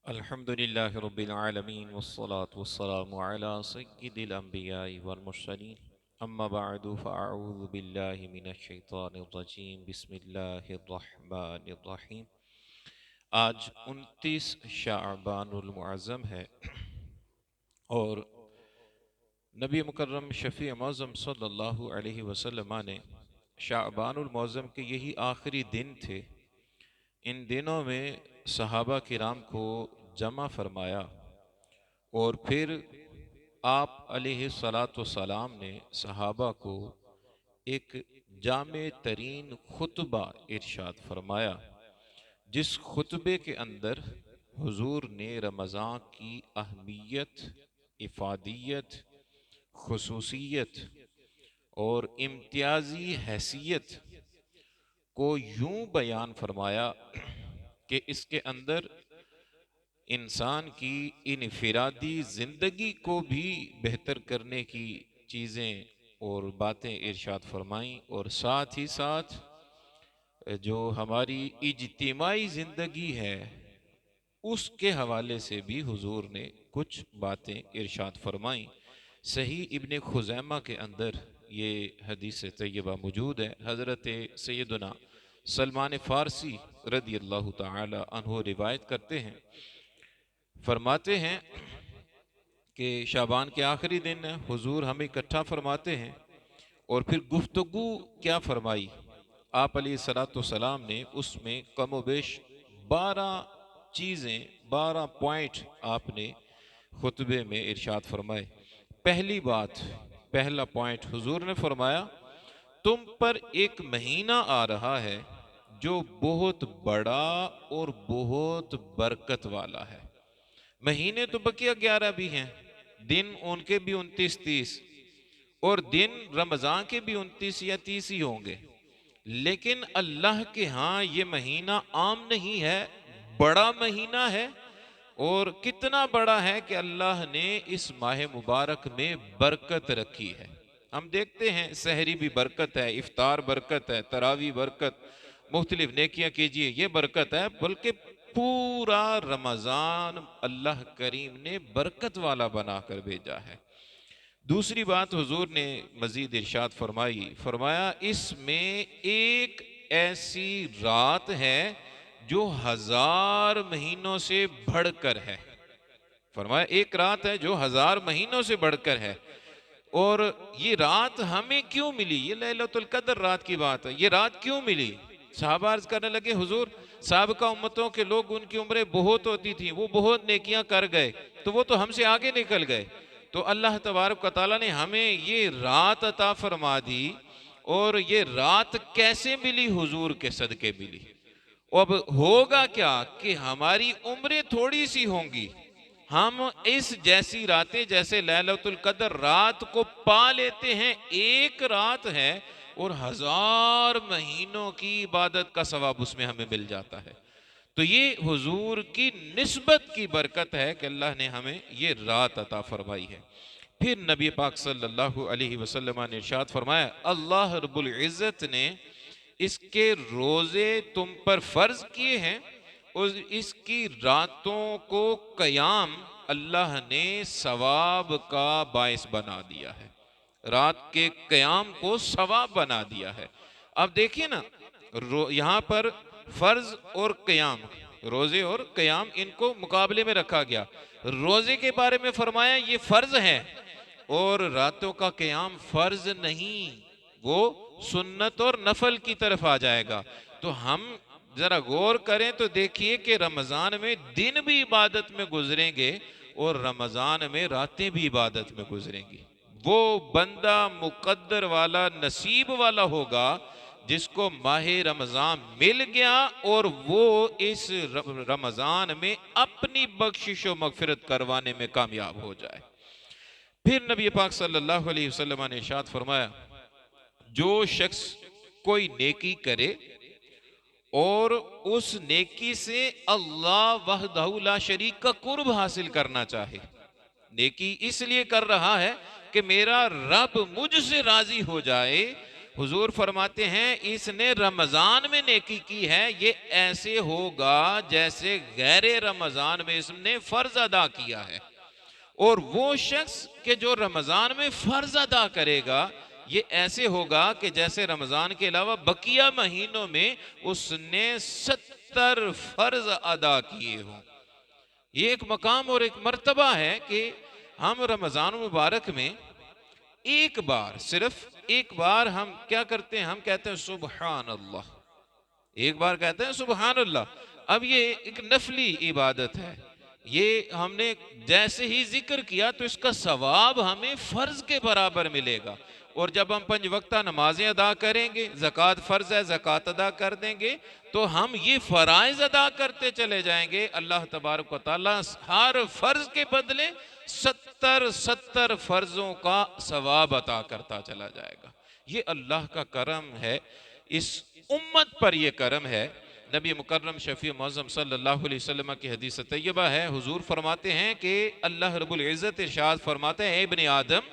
الحمد لله رب العالمين والصلاة والسلام على سيد الأنبياء والمرسلين أما بعد فأعوذ بالله من الشيطان الرجيم بسم الله الرحمن الرحيم آج 29 شعبان المعظم ہے اور نبی مکرم شفیع معظم صلی اللہ علیہ وسلم نے شعبان المعظم کے یہی آخری دن تھے۔ ان دنوں میں صحابہ کرام کو جمع فرمایا اور پھر آپ علیہ الصلاۃ والسلام نے صحابہ کو ایک جامع ترین خطبہ ارشاد فرمایا، جس خطبے کے اندر حضور نے رمضان کی اہمیت، افادیت، خصوصیت اور امتیازی حیثیت کو یوں بیان فرمایا کہ اس کے اندر انسان کی انفرادی زندگی کو بھی بہتر کرنے کی چیزیں اور باتیں ارشاد فرمائیں، اور ساتھ ہی ساتھ جو ہماری اجتماعی زندگی ہے اس کے حوالے سے بھی حضور نے کچھ باتیں ارشاد فرمائیں۔ صحیح ابن خزیمہ کے اندر یہ حدیث طیبہ موجود ہے۔ حضرت سیدنا سلمان فارسی رضی اللہ تعالی عنہ روایت کرتے ہیں، فرماتے ہیں کہ شعبان کے آخری دن حضور ہمیں اکٹھا فرماتے ہیں اور پھر گفتگو کیا فرمائی۔ آپ علیہ الصلوۃ والسلام نے اس میں کم و بیش 12 چیزیں، 12 پوائنٹ آپ نے خطبے میں ارشاد فرمائے۔ پہلی بات، پہلا پوائنٹ حضور نے فرمایا، تم پر ایک مہینہ آ رہا ہے جو بہت بڑا اور بہت برکت والا ہے۔ مہینے تو بقیہ 11 بھی ہیں، دن ان کے بھی 29-30 اور دن رمضان کے بھی 29 یا 30 ہی ہوں گے، لیکن اللہ کے ہاں یہ مہینہ عام نہیں ہے، بڑا مہینہ ہے۔ اور کتنا بڑا ہے کہ اللہ نے اس ماہ مبارک میں برکت رکھی ہے۔ ہم دیکھتے ہیں سحری بھی برکت ہے، افطار برکت ہے، تراویح برکت، مختلف نیکیاں کیجئے یہ برکت ہے، بلکہ پورا رمضان اللہ کریم نے برکت والا بنا کر بھیجا ہے۔ دوسری بات حضور نے مزید ارشاد فرمائی، فرمایا اس میں ایک ایسی رات ہے جو 1000 مہینوں سے بڑھ کر ہے۔ فرمایا ایک رات ہے جو 1000 مہینوں سے بڑھ کر ہے۔ اور یہ رات ہمیں کیوں ملی؟ یہ لیلۃ القدر رات کی بات ہے، یہ رات کیوں ملی؟ صحابہ عرض کرنے لگے، حضور سابقہ امتوں کے لوگ ان کی عمریں بہت ہوتی تھیں، وہ بہت نیکیاں کر گئے تو وہ تو ہم سے آگے نکل گئے، تو اللہ تبارک و تعالیٰ نے ہمیں یہ رات عطا فرما دی۔ اور یہ رات کیسے ملی؟ حضور کے صدقے ملی۔ اب ہوگا کیا کہ ہماری عمریں تھوڑی سی ہوں گی، ہم اس جیسی راتیں جیسے لیلۃ القدر رات کو پا لیتے ہیں، ایک رات ہے اور 1000 مہینوں کی عبادت کا ثواب اس میں ہمیں مل جاتا ہے۔ تو یہ حضور کی نسبت کی برکت ہے کہ اللہ نے ہمیں یہ رات عطا فرمائی ہے۔ پھر نبی پاک صلی اللہ علیہ وسلم نے ارشاد فرمایا، اللہ رب العزت نے اس کے روزے تم پر فرض کیے ہیں اور اس کی راتوں کو قیام اللہ نے ثواب کا باعث بنا دیا ہے، رات کے قیام کو ثواب بنا دیا ہے۔ اب دیکھیے نا، یہاں پر فرض اور قیام، روزے اور قیام ان کو مقابلے میں رکھا گیا۔ روزے کے بارے میں فرمایا یہ فرض ہے اور راتوں کا قیام فرض نہیں، وہ سنت اور نفل کی طرف آ جائے گا۔ تو ہم ذرا غور کریں تو دیکھیے کہ رمضان میں دن بھی عبادت میں گزریں گے اور رمضان میں راتیں بھی عبادت میں گزریں گی۔ وہ بندہ مقدر والا، نصیب والا ہوگا جس کو ماہ رمضان مل گیا اور وہ اس رمضان میں اپنی بخشش و مغفرت کروانے میں کامیاب ہو جائے۔ پھر نبی پاک صلی اللہ علیہ وسلم نے ارشاد فرمایا، جو شخص کوئی نیکی کرے اور اس نیکی سے اللہ وحدہ لا شریک کا قرب حاصل کرنا چاہے، نیکی اس لیے کر رہا ہے کہ میرا رب مجھ سے راضی ہو جائے، حضور فرماتے ہیں اس نے رمضان میں نیکی کی ہے، یہ ایسے ہوگا جیسے غیر رمضان میں اس نے فرض ادا کیا ہے۔ اور وہ شخص کہ جو رمضان میں فرض ادا کرے گا، یہ ایسے ہوگا کہ جیسے رمضان کے علاوہ بقیہ مہینوں میں اس نے 70 فرض ادا کیے ہوں۔ یہ ایک مقام اور ایک مرتبہ ہے کہ ہم رمضان مبارک میں ایک بار، صرف ایک بار ہم کیا کرتے ہیں؟ ہم کہتے ہیں سبحان اللہ، ایک بار کہتے ہیں سبحان اللہ۔ اب یہ ایک نفلی عبادت ہے، یہ ہم نے جیسے ہی ذکر کیا تو اس کا ثواب ہمیں فرض کے برابر ملے گا۔ اور جب ہم 5 وقتہ نمازیں ادا کریں گے، زکوٰۃ فرض ہے، زکوٰۃ ادا کر دیں گے، تو ہم یہ فرائض ادا کرتے چلے جائیں گے۔ اللہ تبارک و تعالیٰ ہر فرض کے بدلے 70 فرضوں کا ثواب عطا کرتا چلا جائے گا۔ یہ اللہ کا کرم ہے، اس امت پر یہ کرم ہے۔ نبی مکرم شفیع معظم صلی اللہ علیہ وسلم کی حدیث طیبہ ہے، حضور فرماتے ہیں کہ اللہ رب العزت ارشاد فرماتے ہیں، اے ابن آدم،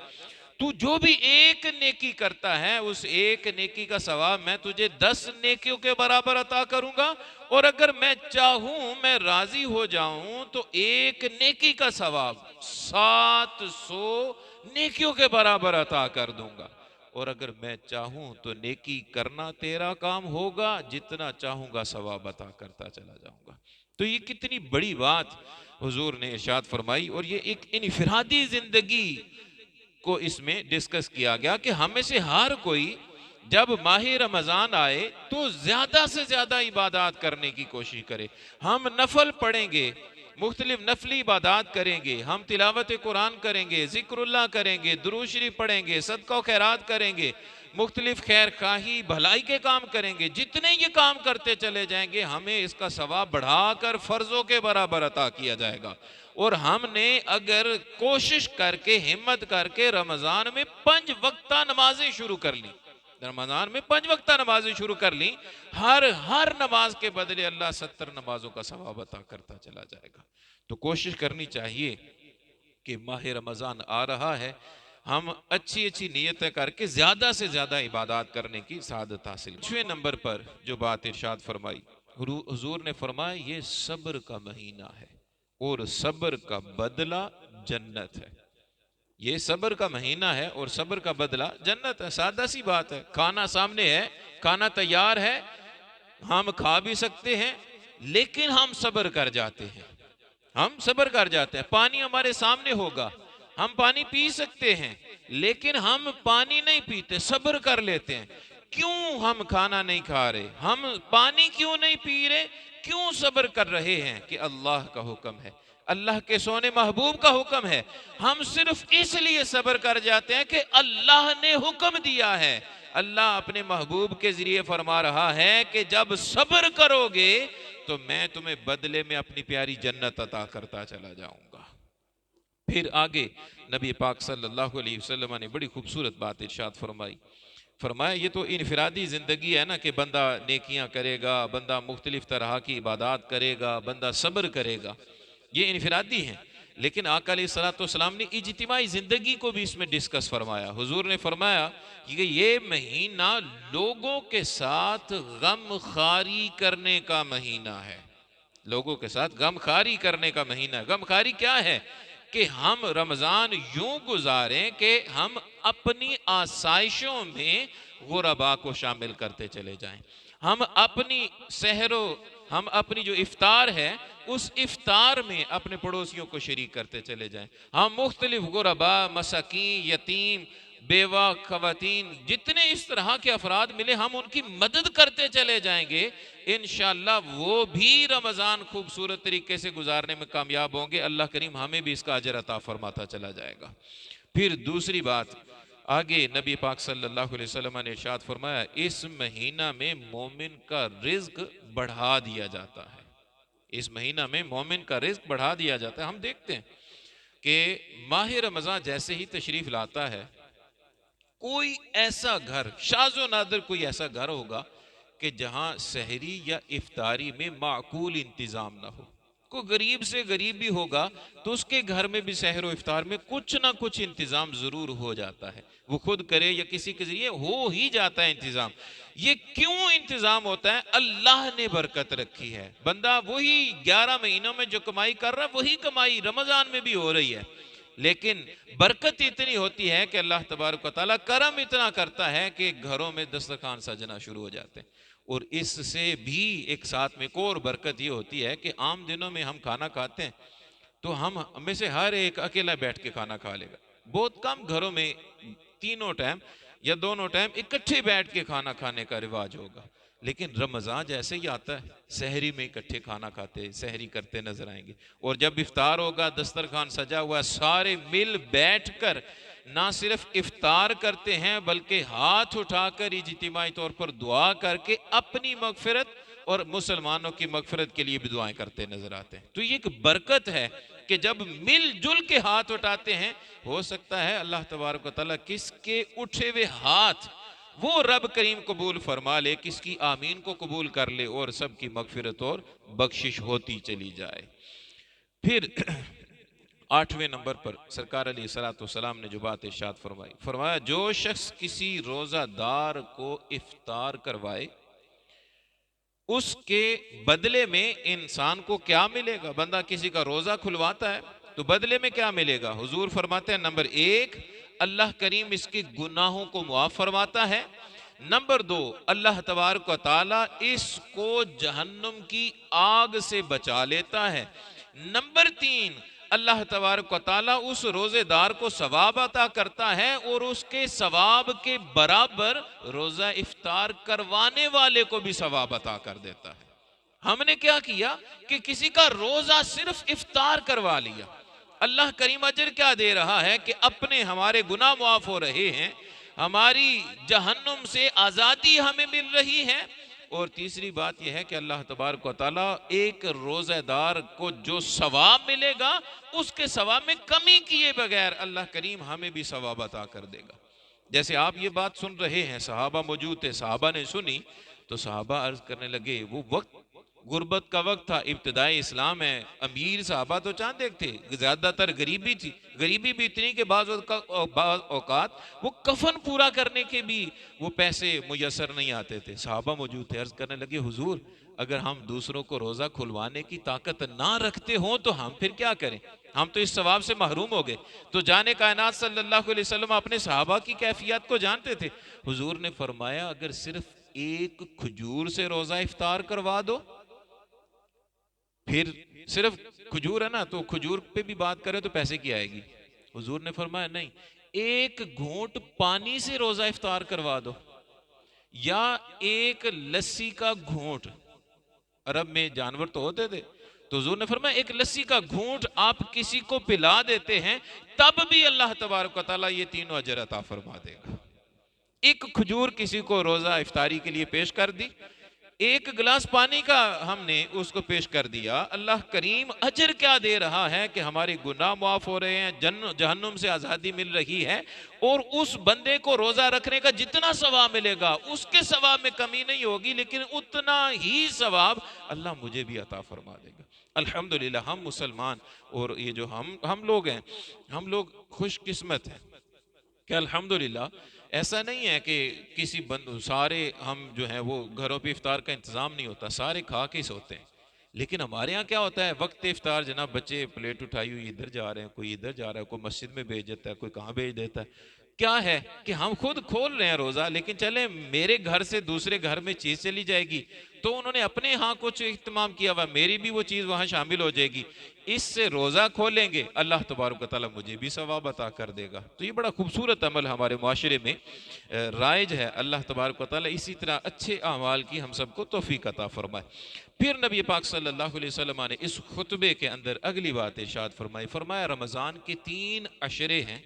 تو جو بھی ایک نیکی کرتا ہے، اس ایک نیکی کا ثواب میں تجھے 10 نیکیوں کے برابر عطا کروں گا، اور اگر میں چاہوں، میں راضی ہو جاؤں تو ایک نیکی کا ثواب 700 نیکیوں کے برابر عطا کر دوں گا، اور اگر میں چاہوں تو نیکی کرنا تیرا کام ہوگا، جتنا چاہوں گا ثواب عطا کرتا چلا جاؤں گا۔ تو یہ کتنی بڑی بات حضور نے ارشاد فرمائی، اور یہ ایک انفرادی زندگی کو اس میں ڈسکس کیا گیا کہ ہمیں سے ہر کوئی جب ماہ رمضان آئے تو زیادہ سے زیادہ عبادات کرنے کی کوشش کرے۔ ہم نفل پڑھیں گے، مختلف نفلی عبادات کریں گے، ہم تلاوت قرآن کریں گے، ذکر اللہ کریں گے، درود شریف پڑھیں گے، صدقہ و خیرات کریں گے، مختلف خیر خواہی بھلائی کے کام کریں گے۔ جتنے یہ کام کرتے چلے جائیں گے، ہمیں اس کا ثواب بڑھا کر فرضوں کے برابر عطا کیا جائے گا۔ اور ہم نے اگر کوشش کر کے، ہمت کر کے رمضان میں 5 وقتہ نمازیں شروع کر لی، رمضان میں 5 وقتہ نمازیں شروع کر لی، ہر نماز کے بدلے اللہ 70 نمازوں کا ثواب عطا کرتا چلا جائے گا۔ تو کوشش کرنی چاہیے کہ ماہ رمضان آ رہا ہے، ہم اچھی نیتیں کر کے زیادہ سے زیادہ عبادات کرنے کی سعادت حاصل۔ 6 نمبر پر جو بات ارشاد فرمائی، حضور نے فرمایا یہ صبر کا مہینہ ہے، اور صبر کا بدلہ جنت ہے۔ یہ صبر کا مہینہ ہے اور صبر کا بدلہ جنت ہے۔ سادہ سی بات ہے، کھانا سامنے ہے، کھانا تیار ہے، ہم کھا بھی سکتے ہیں، لیکن ہم صبر کر جاتے ہیں، ہم صبر کر جاتے ہیں۔ پانی ہمارے سامنے ہوگا، ہم پانی پی سکتے ہیں، لیکن ہم پانی نہیں پیتے، صبر کر لیتے ہیں۔ کیوں ہم کھانا نہیں کھا رہے، ہم پانی کیوں نہیں پی رہے، کیوں صبر کر رہے ہیں؟ کہ اللہ کا حکم ہے، اللہ کے سونے محبوب کا حکم ہے۔ ہم صرف اس لیے صبر کر جاتے ہیں کہ اللہ نے حکم دیا ہے۔ اللہ اپنے محبوب کے ذریعے فرما رہا ہے کہ جب صبر کرو گے تو میں تمہیں بدلے میں اپنی پیاری جنت عطا کرتا چلا جاؤں گا۔ پھر آگے نبی پاک صلی اللہ علیہ وسلم نے بڑی خوبصورت بات ارشاد فرمایا یہ تو انفرادی زندگی ہے نا، کہ بندہ نیکیاں کرے گا، بندہ مختلف طرح کی عبادات کرے گا، بندہ صبر کرے گا، یہ انفرادی ہیں۔ لیکن آقا علیہ السلام نے اجتماعی زندگی کو بھی اس میں ڈسکس فرمایا۔ حضور نے فرمایا کہ یہ مہینہ لوگوں کے ساتھ غم خاری کرنے کا مہینہ ہے، لوگوں کے ساتھ غم خاری کرنے کا مہینہ ہے۔ غم خاری کیا ہے؟ کہ ہم رمضان یوں گزاریں کہ ہم اپنی آسائشوں میں غربا کو شامل کرتے چلے جائیں، ہم اپنی سحروں، ہم اپنی جو افطار ہے اس افطار میں اپنے پڑوسیوں کو شریک کرتے چلے جائیں، ہم مختلف غربا، مساکین، یتیم، بیوہ، خواتین، جتنے اس طرح کے افراد ملے ہم ان کی مدد کرتے چلے جائیں گے، انشاءاللہ وہ بھی رمضان خوبصورت طریقے سے گزارنے میں کامیاب ہوں گے۔ اللہ کریم ہمیں بھی اس کا اجر عطا فرماتا چلا جائے گا۔ پھر دوسری بات، آگے نبی پاک صلی اللہ علیہ وسلم نے ارشاد فرمایا اس مہینہ میں مومن کا رزق بڑھا دیا جاتا ہے، اس مہینہ میں مومن کا رزق بڑھا دیا جاتا ہے۔ ہم دیکھتے ہیں کہ ماہ رمضان جیسے ہی تشریف لاتا ہے، کوئی ایسا گھر، شاذ و نادر کوئی ایسا گھر ہوگا کہ جہاں سحری یا افطاری میں معقول انتظام نہ ہو۔ کوئی غریب سے غریب بھی ہوگا تو اس کے گھر میں بھی سحر و افطار میں کچھ نہ کچھ انتظام ضرور ہو جاتا ہے، وہ خود کرے یا کسی کے ذریعے ہو ہی جاتا ہے انتظام۔ یہ کیوں انتظام ہوتا ہے؟ اللہ نے برکت رکھی ہے، بندہ وہی 11 مہینوں میں جو کمائی کر رہا ہے وہی کمائی رمضان میں بھی ہو رہی ہے، لیکن برکت اتنی ہوتی ہے کہ اللہ تبارک و تعالیٰ کرم اتنا کرتا ہے کہ گھروں میں دسترخوان سجنا شروع ہو جاتے ہیں۔ اور اس سے بھی ایک ساتھ میں ایک اور برکت یہ ہوتی ہے کہ عام دنوں میں ہم کھانا کھاتے ہیں تو ہم میں سے ہر ایک اکیلا بیٹھ کے کھانا کھا لے گا، بہت کم گھروں میں تینوں ٹائم یا دونوں ٹائم اکٹھے بیٹھ کے کھانا کھانے کا رواج ہوگا، لیکن رمضان جیسے ہی آتا ہے سحری میں اکٹھے کھانا کھاتے سحری کرتے نظر آئیں گے، اور جب افطار ہوگا دسترخوان سجا ہوا سارے مل بیٹھ کر نہ صرف افطار کرتے ہیں بلکہ ہاتھ اٹھا کر اجتماعی طور پر دعا کر کے اپنی مغفرت اور مسلمانوں کی مغفرت کے لیے بھی دعائیں کرتے نظر آتے ہیں۔ تو یہ ایک برکت ہے کہ جب مل جل کے ہاتھ اٹھاتے ہیں، ہو سکتا ہے اللہ تبارک و تعالیٰ کس کے اٹھے ہوئے ہاتھ وہ رب کریم قبول فرما لے، کس کی آمین کو قبول کر لے اور سب کی مغفرت اور بخشش ہوتی چلی جائے۔ پھر 8ویں نمبر پر سرکار علیہ السلام نے جو بات ارشاد فرمائی، فرمایا جو شخص کسی روزہ دار کو افطار کروائے اس کے بدلے میں انسان کو کیا ملے گا؟ بندہ کسی کا روزہ کھلواتا ہے تو بدلے میں کیا ملے گا؟ حضور فرماتے ہیں نمبر 1 اللہ کریم اس کے گناہوں کو معاف فرماتا ہے، نمبر 2 اللہ تبارک و تعالی اس کو جہنم کی آگ سے بچا لیتا ہے، نمبر 3 اللہ تبارک و تعالیٰ اس روزے دار کو ثواب عطا کرتا ہے اور اس کے ثواب کے برابر روزہ افطار کروانے والے کو بھی ثواب عطا کر دیتا ہے۔ ہم نے کیا کیا کہ کسی کا روزہ صرف افطار کروا لیا، اللہ کریم اجر کیا دے رہا ہے کہ اپنے ہمارے گناہ معاف ہو رہے ہیں، ہماری جہنم سے آزادی ہمیں مل رہی ہے، اور تیسری بات یہ ہے کہ اللہ تبارک و تعالیٰ ایک روزہ دار کو جو ثواب ملے گا اس کے ثواب میں کمی کیے بغیر اللہ کریم ہمیں بھی ثواب عطا کر دے گا۔ جیسے آپ یہ بات سن رہے ہیں، صحابہ موجود تھے، صحابہ نے سنی تو صحابہ عرض کرنے لگے، وہ وقت غربت کا وقت تھا، ابتدائی اسلام ہے، امیر صحابہ تو چاند ایک تھے، زیادہ تر غریبی تھی، غریبی بھی اتنی کہ بعض اوقات وہ کفن پورا کرنے کے بھی وہ پیسے میسر نہیں آتے تھے۔ صحابہ موجود تھے، عرض کرنے لگے حضور اگر ہم دوسروں کو روزہ کھلوانے کی طاقت نہ رکھتے ہوں تو ہم پھر کیا کریں، ہم تو اس ثواب سے محروم ہو گئے۔ تو جانے کائنات صلی اللہ علیہ وسلم اپنے صحابہ کی کیفیات کو جانتے تھے، حضور نے فرمایا اگر صرف ایک کھجور سے روزہ افطار کروا دو، پھر صرف کھجور ہے نا تو کھجور پہ بھی بات کرے تو پیسے کی آئے گی، حضور نے فرمایا نہیں، ایک گھونٹ پانی سے روزہ افطار کروا دو یا ایک لسی کا گھونٹ، عرب میں جانور تو ہوتے تھے تو حضور نے فرمایا ایک لسی کا گھونٹ آپ کسی کو پلا دیتے ہیں تب بھی اللہ تبارک و تعالیٰ یہ تینوں اجر عطا فرما دے گا۔ ایک کھجور کسی کو روزہ افطاری کے لیے پیش کر دی، ایک گلاس پانی کا ہم نے اس کو پیش کر دیا، اللہ کریم اجر کیا دے رہا ہے کہ ہمارے گناہ معاف ہو رہے ہیں، جہنم سے آزادی مل رہی ہے، اور اس بندے کو روزہ رکھنے کا جتنا ثواب ملے گا اس کے ثواب میں کمی نہیں ہوگی، لیکن اتنا ہی ثواب اللہ مجھے بھی عطا فرما دے گا۔ الحمدللہ ہم مسلمان اور یہ جو ہم لوگ ہیں، ہم لوگ خوش قسمت ہیں کہ الحمدللہ ایسا نہیں ہے کہ کسی سارے ہم جو ہیں وہ گھروں پہ افطار کا انتظام نہیں ہوتا، سارے کھا کے سوتے ہیں، لیکن ہمارے ہاں کیا ہوتا ہے وقت افطار جناب بچے پلیٹ اٹھائی ہوئی ادھر جا رہے ہیں، کوئی ادھر جا رہا ہے، کوئی مسجد میں بھیج دیتا ہے، کوئی کہاں بھیج دیتا ہے۔ کیا ہے کہ ہم خود کھول رہے ہیں روزہ، لیکن چلیں میرے گھر سے دوسرے گھر میں چیز چلی جائے گی تو انہوں نے اپنے ہاں کچھ اہتمام کیا ہوا، میری بھی وہ چیز وہاں شامل ہو جائے گی، اس سے روزہ کھولیں گے اللہ تبارک و تعالیٰ مجھے بھی ثواب عطا کر دے گا۔ تو یہ بڑا خوبصورت عمل ہمارے معاشرے میں رائج ہے، اللہ تبارک و تعالیٰ اسی طرح اچھے اعمال کی ہم سب کو توفیق عطا فرمائے۔ پھر نبی پاک صلی اللہ علیہ وسلم نے اس خطبے کے اندر اگلی بات ارشاد فرمائی، فرمایا رمضان کے 3 عشرے ہیں،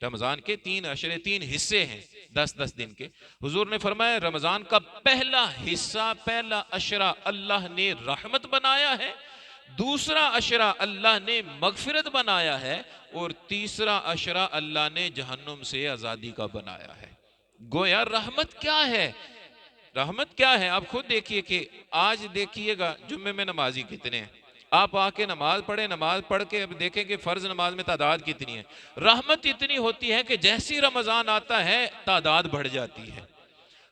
رمضان کے 3 عشرے 3 حصے ہیں 10-10 دن کے، حضور نے فرمایا رمضان کا پہلا حصہ پہلا عشرہ اللہ نے رحمت بنایا ہے، دوسرا عشرہ اللہ نے مغفرت بنایا ہے، اور تیسرا عشرہ اللہ نے جہنم سے آزادی کا بنایا ہے۔ گویا رحمت کیا ہے؟ رحمت کیا ہے آپ خود دیکھیے کہ آج دیکھیے گا جمعے میں نمازی کتنے ہیں، آپ آ کے نماز پڑھیں، نماز پڑھ کے اب دیکھیں کہ فرض نماز میں تعداد کتنی ہے. رحمت اتنی ہوتی ہے کہ جیسی رمضان آتا ہے تعداد بڑھ جاتی ہے.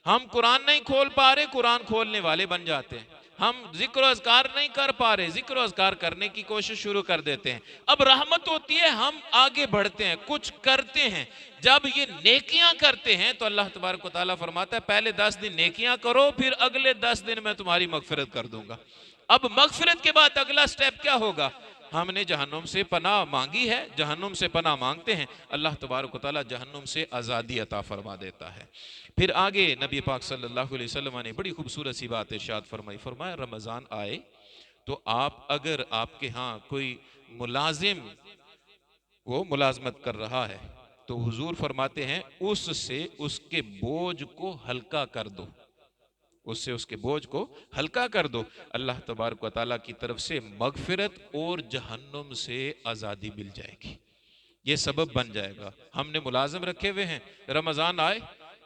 ہم قرآن نہیں کھول پا رہے، قرآن کھولنے والے بن جاتے ہیں. ہم ذکر و اذکار نہیں کر پا رہے، ذکر و اذکار کرنے کی کوشش شروع کر دیتے ہیں. اب رحمت ہوتی ہے، ہم آگے بڑھتے ہیں، کچھ کرتے ہیں. جب یہ نیکیاں کرتے ہیں تو اللہ تبارک و تعالیٰ فرماتا ہے پہلے 10 دن نیکیاں کرو، پھر اگلے 10 دن میں تمہاری مغفرت کر دوں گا. اب مغفرت کے بعد اگلا سٹیپ کیا ہوگا؟ ہم نے جہنم سے پناہ مانگی ہے، جہنم سے پناہ مانگتے ہیں، اللہ تبارک و تعالیٰ جہنم سے آزادی عطا فرما دیتا ہے. پھر آگے نبی پاک صلی اللہ علیہ وسلم نے بڑی خوبصورت سی بات ارشاد فرمائی. فرمایا رمضان آئے تو اگر آپ کے ہاں کوئی ملازم وہ ملازمت کر رہا ہے تو حضور فرماتے ہیں اس سے اس کے بوجھ کو ہلکا کر دو، اس کے بوجھ کو ہلکا کر دو. اللہ تبارک و تعالیٰ کی طرف سے مغفرت اور جہنم سے آزادی مل جائے گی. یہ سبب بن جائے گا. ہم نے ملازم رکھے ہوئے ہیں، رمضان آئے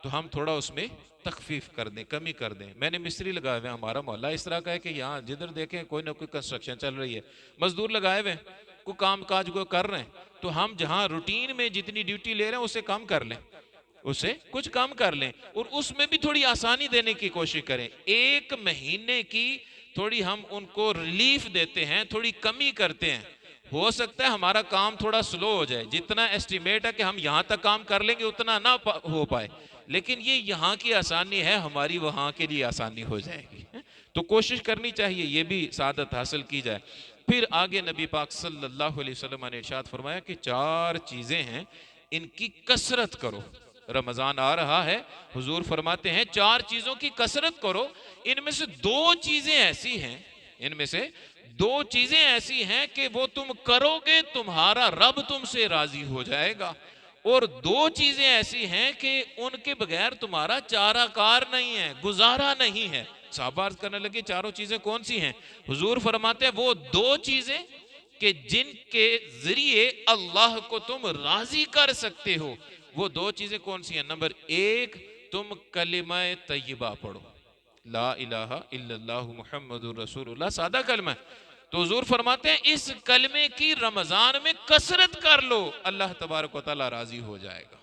تو ہم تھوڑا اس میں تخفیف کر دیں، کمی کر دیں. میں نے مستری لگائے ہوئے ہیں، ہمارا محلہ اس طرح کا ہے کہ یہاں جدھر دیکھیں کوئی نہ کوئی کنسٹرکشن چل رہی ہے، مزدور لگائے ہوئے ہیں، کوئی کام کاج کو کر رہے ہیں. تو ہم جہاں روٹین میں جتنی ڈیوٹی لے رہے ہیں اسے کم کر لیں، اسے کچھ کم کر لیں، اور اس میں بھی تھوڑی آسانی دینے کی کوشش کریں. 1 مہینے کی تھوڑی ہم ان کو ریلیف دیتے ہیں، تھوڑی کمی کرتے ہیں. ہو سکتا ہے ہمارا کام تھوڑا سلو ہو جائے، جتنا ایسٹیمیٹ ہے کہ ہم یہاں تک کام کر لیں گے اتنا نہ ہو پائے، لیکن یہ یہاں کی آسانی ہے، ہماری وہاں کے لیے آسانی ہو جائے گی. تو کوشش کرنی چاہیے یہ بھی سعادت حاصل کی جائے. پھر آگے نبی پاک صلی اللہ علیہ وسلم نے ارشاد فرمایا کہ 4 چیزیں ہیں، ان کی کثرت کرو. رمضان آ رہا ہے، حضور فرماتے ہیں 4 چیزوں کی کثرت کرو. ان میں سے 2 چیزیں ایسی ہیں، ان میں سے 2 چیزیں ایسی ہیں کہ وہ تم کرو گے تمہارا رب تم سے راضی ہو جائے گا، اور 2 چیزیں ایسی ہیں کہ ان کے بغیر تمہارا چارہ کار نہیں ہے، گزارا نہیں ہے. صحابہ عرض کرنے لگے چاروں چیزیں کون سی ہیں؟ حضور فرماتے ہیں وہ 2 چیزیں کہ جن کے ذریعے اللہ کو تم راضی کر سکتے ہو. وہ 2 چیزیں کون سی ہیں؟ نمبر 1، تم کلمہ طیبہ پڑھو، لا الہ الا اللہ محمد الرسول اللہ، سادہ کلمہ ہے. تو حضور فرماتے ہیں اس کلمے کی رمضان میں کثرت کر لو، اللہ تبارک و تعالیٰ راضی ہو جائے گا.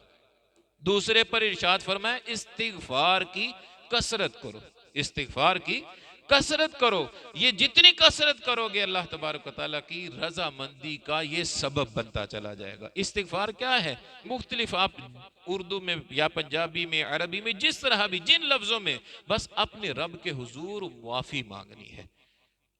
دوسرے پر ارشاد فرمائے استغفار کی کثرت کرو، استغفار کی کثرت کرو. یہ جتنی کثرت کرو گے اللہ تبارک و تعالیٰ کی رضامندی کا یہ سبب بنتا چلا جائے گا. استغفار کیا ہے؟ مختلف، آپ اردو میں یا پنجابی میں، عربی میں، جس طرح بھی جن لفظوں میں، بس اپنے رب کے حضور معافی مانگنی ہے.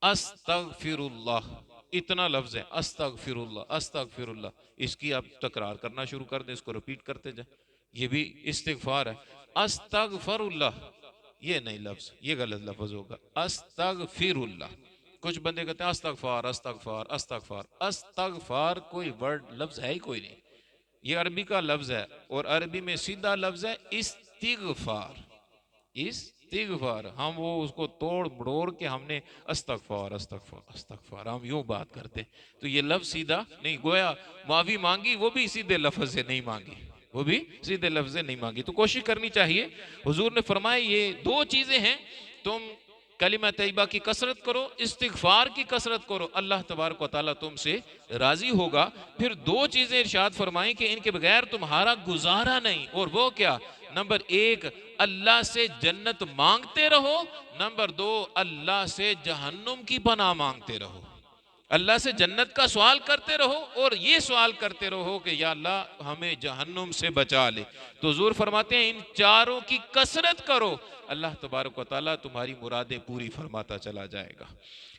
استغفر اللہ، اتنا لفظ ہے، استغفر اللہ، استغفر اللہ. اس کی آپ تکرار کرنا شروع کر دیں، اس کو ریپیٹ کرتے جائیں. یہ بھی استغفار ہے. استغفر اللہ یہ نہیں لفظ، یہ غلط لفظ ہوگا. استغفر اللہ. کچھ بندے کہتے ہیں استغفار استغفار استغفار. استغفار کوئی ورڈ لفظ ہے ہی کوئی نہیں، یہ عربی کا لفظ ہے، اور عربی میں سیدھا لفظ ہے استغفار. استغفار ہم وہ اس کو توڑ مڑوڑ کے ہم نے استغفار استغفار استغفار ہم یوں بات کرتے. تو یہ لفظ سیدھا نہیں، گویا معافی مانگی وہ بھی سیدھے لفظ سے نہیں مانگی، وہ بھی سیدھے لفظ سے نہیں مانگی. تو کوشش کرنی چاہیے. حضور نے فرمایا یہ 2 چیزیں ہیں، تم کلمہ طیبہ کی کثرت کرو، استغفار کی کثرت کرو، اللہ تبارک و تعالیٰ تم سے راضی ہوگا. پھر 2 چیزیں ارشاد فرمائیں کہ ان کے بغیر تمہارا گزارا نہیں، اور وہ کیا؟ نمبر 1، اللہ سے جنت مانگتے رہو. نمبر 2، اللہ سے جہنم کی پناہ مانگتے رہو. اللہ سے جنت کا سوال کرتے رہو اور یہ سوال کرتے رہو کہ یا اللہ ہمیں جہنم سے بچا لے. تو حضور فرماتے ہیں ان 4 کی کثرت کرو، اللہ تبارک و تعالیٰ تمہاری مرادیں پوری فرماتا چلا جائے گا.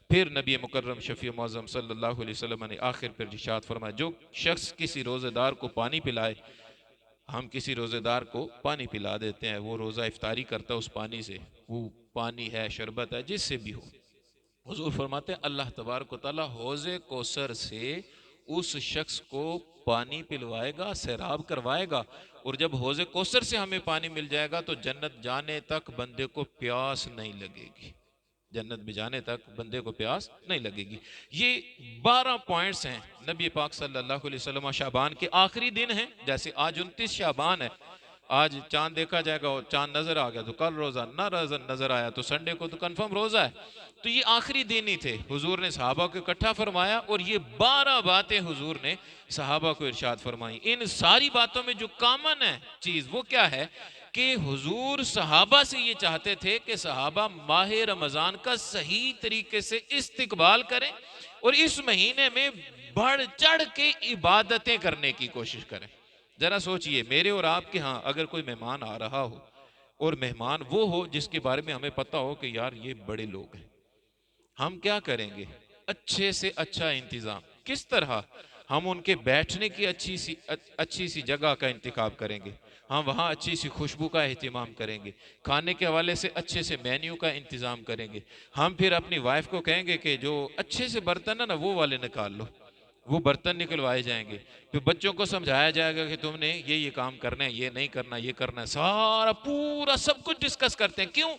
پھر نبی مکرم شفیع معظم صلی اللہ علیہ وسلم نے آخر پر ارشاد فرمایا جو شخص کسی روزہ دار کو پانی پلائے، ہم کسی روزہ دار کو پانی پلا دیتے ہیں، وہ روزہ افطاری کرتا ہے اس پانی سے، وہ پانی ہے، شربت ہے، جس سے بھی ہو. حضور فرماتے ہیں اللہ تبارک و تعالیٰ حوض کوثر سے اس شخص کو پانی پلوائے گا، سیراب کروائے گا. اور جب حوض کوثر سے ہمیں پانی مل جائے گا تو جنت جانے تک بندے کو پیاس نہیں لگے گی، جنت میں جانے تک بندے کو پیاس نہیں لگے گی. یہ 12 پوائنٹس ہیں نبی پاک صلی اللہ علیہ وسلم. شعبان کے آخری دن ہیں، جیسے آج 29 شعبان ہے، آج چاند دیکھا جائے گا، چاند نظر آ گیا تو کل روزہ، نہ نظر آیا تو سنڈے کو تو کنفرم روزہ ہے۔ تو یہ آخری دن ہی تھے، حضور نے صحابہ کو اکٹھا فرمایا اور یہ 12 باتیں حضور نے صحابہ کو ارشاد فرمائی۔ ان ساری باتوں میں جو کامن ہے چیز وہ کیا ہے کہ حضور صحابہ سے یہ چاہتے تھے کہ صحابہ ماہ رمضان کا صحیح طریقے سے استقبال کریں اور اس مہینے میں بڑھ چڑھ کے عبادتیں کرنے کی کوشش کریں۔ ذرا سوچئے، میرے اور آپ کے ہاں اگر کوئی مہمان آ رہا ہو اور مہمان وہ ہو جس کے بارے میں ہمیں پتا ہو کہ یار یہ بڑے لوگ ہیں، ہم کیا کریں گے؟ اچھے سے اچھا انتظام کس طرح؟ ہم ان کے بیٹھنے کی اچھی سی جگہ کا انتخاب کریں گے، ہم وہاں اچھی سی خوشبو کا اہتمام کریں گے، کھانے کے حوالے سے اچھے سے مینیو کا انتظام کریں گے۔ ہم پھر اپنی وائف کو کہیں گے کہ جو اچھے سے برتن ہے نا وہ والے نکال لو، وہ برتن نکلوائے جائیں گے۔ پھر بچوں کو سمجھایا جائے گا کہ تم نے یہ کام کرنا ہے، یہ نہیں کرنا، یہ کرنا ہے، سارا پورا سب کچھ ڈسکس کرتے ہیں۔ کیوں؟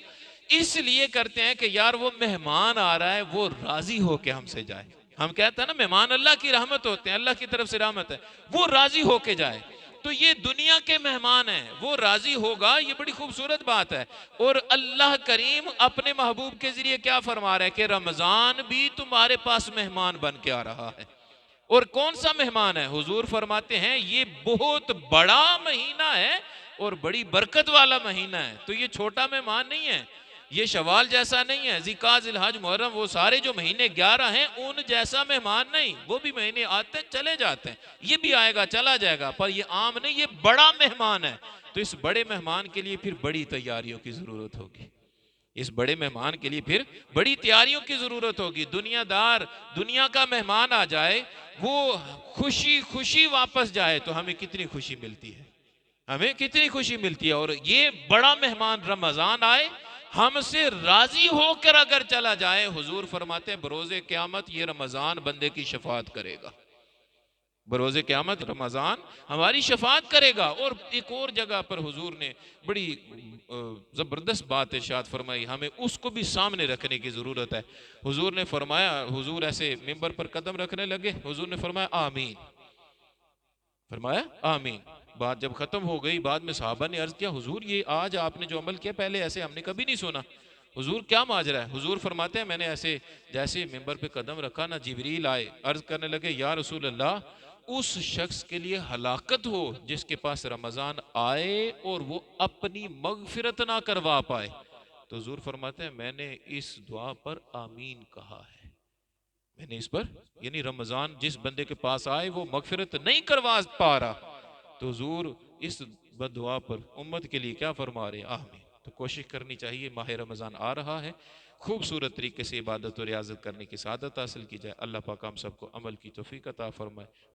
اس لیے کرتے ہیں کہ یار وہ مہمان آ رہا ہے وہ راضی ہو کے ہم سے جائے۔ ہم کہتے ہیں نا مہمان اللہ کی رحمت ہوتے ہیں، اللہ کی طرف سے رحمت ہے، وہ راضی ہو کے جائے۔ تو یہ دنیا کے مہمان ہیں، وہ راضی ہوگا، یہ بڑی خوبصورت بات ہے۔ اور اللہ کریم اپنے محبوب کے ذریعے کیا فرما رہا ہے کہ رمضان بھی تمہارے پاس مہمان بن کے آ رہا ہے۔ اور کون سا مہمان ہے؟ حضور فرماتے ہیں یہ بہت بڑا مہینہ ہے اور بڑی برکت والا مہینہ ہے۔ تو یہ چھوٹا مہمان نہیں ہے، یہ شوال جیسا نہیں ہے، ذی القعدہ، ذی الحج، محرم، وہ سارے جو مہینے 11 ہیں ان جیسا مہمان نہیں۔ وہ بھی مہینے آتے ہیں چلے جاتے ہیں، یہ بھی آئے گا چلا جائے گا، پر یہ عام نہیں، یہ بڑا مہمان ہے۔ تو اس بڑے مہمان کے لیے پھر بڑی تیاریوں کی ضرورت ہوگی، اس بڑے مہمان کے لیے پھر بڑی تیاریوں کی ضرورت ہوگی۔ دنیا کا مہمان آ جائے، وہ خوشی خوشی واپس جائے تو ہمیں کتنی خوشی ملتی ہے، ہمیں کتنی خوشی ملتی ہے۔ اور یہ بڑا مہمان رمضان آئے، ہم سے راضی ہو کر اگر چلا جائے، حضور فرماتے ہیں بروز قیامت یہ رمضان بندے کی شفاعت کرے گا، بروز قیامت رمضان ہماری شفاعت کرے گا۔ اور ایک اور جگہ پر حضور نے بڑی زبردست بات ارشاد فرمائی، ہمیں اس کو بھی سامنے رکھنے کی ضرورت ہے۔ حضور نے فرمایا، حضور ایسے ممبر پر قدم رکھنے لگے، حضور نے فرمایا آمین، فرمایا آمین۔ بات جب ختم ہو گئی، بعد میں صحابہ نے عرض کیا حضور یہ آج آپ نے جو عمل کیا پہلے ایسے ہم نے کبھی نہیں سنا، حضور کیا ماجرا ہے؟ حضور فرماتے ہیں میں نے ایسے جیسے ممبر پہ قدم رکھا نا، جبریل آئے، عرض کرنے لگے یا رسول اللہ اس شخص کے لیے ہلاکت ہو جس کے پاس رمضان آئے اور وہ اپنی مغفرت نہ کروا پائے۔ تو حضور فرماتے ہیں میں نے اس دعا پر آمین کہا ہے، میں نے اس پر، یعنی رمضان جس بندے کے پاس آئے وہ مغفرت نہیں کروا پا رہا، تو حضور اس بدعا پر امت کے لیے کیا فرما رہے ہیں؟ آمین۔ تو کوشش کرنی چاہیے، ماہ رمضان آ رہا ہے، خوبصورت طریقے سے عبادت و ریاضت کرنے کی سعادت حاصل کی جائے۔ اللہ پاک ہم سب کو عمل کی توفیق عطا فرمائے۔